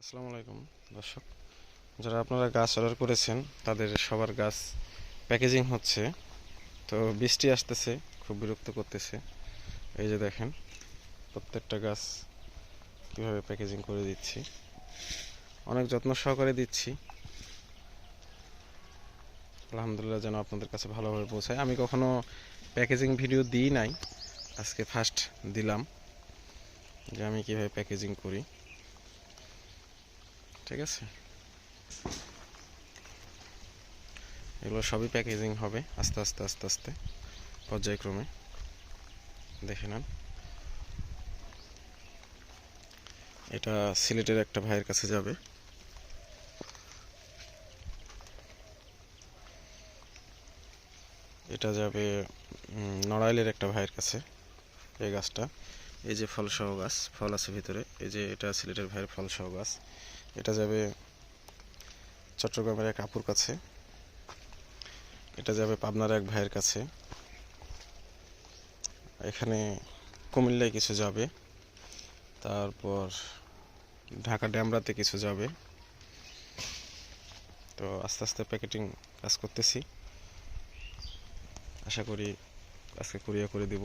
আসসালামু আলাইকুম দর্শক, যারা আপনারা গাছ অর্ডার করেছেন তাদের সবার গাছ প্যাকেজিং হচ্ছে। তো বৃষ্টি আসতেছে, খুব বিরক্ত করতেছে। এই যে দেখেন প্রত্যেকটা গাছ কীভাবে প্যাকেজিং করে দিচ্ছি, অনেক যত্ন সহকারে দিচ্ছি। আলহামদুলিল্লাহ যেন আপনাদের কাছে ভালোভাবে পৌঁছায়। আমি কখনো প্যাকেজিং ভিডিও দিই নাই, আজকে ফার্স্ট দিলাম যে আমি কীভাবে প্যাকেজিং করি। ঠিক আছে, এগুলো সবই প্যাকেজিং হবে আস্তে আস্তে আস্তে আস্তে পর্যায়ক্রমে। দেখে নেন, এটা সিলেটের একটা ভাইয়ের কাছে যাবে। এটা যাবে নড়াইলের একটা ভাইয়ের কাছে। এই গাছটা, এই যে ফলসহ গাছ, ফল আছে ভিতরে। এই যে এটা সিলেটের ভাইয়ের ফলসহ গাছ। এটা যাবে চট্টগ্রামের এক আপুর কাছে। এটা যাবে পাবনার এক ভাইয়ের কাছে। এখানে কুমিল্লায় কিছু যাবে, তারপর ঢাকা ড্যামরাতে কিছু যাবে। তো আস্তে আস্তে প্যাকেটিং কাজ করতেছি, আশা করি আজকে কুরিয়ার করে দেব।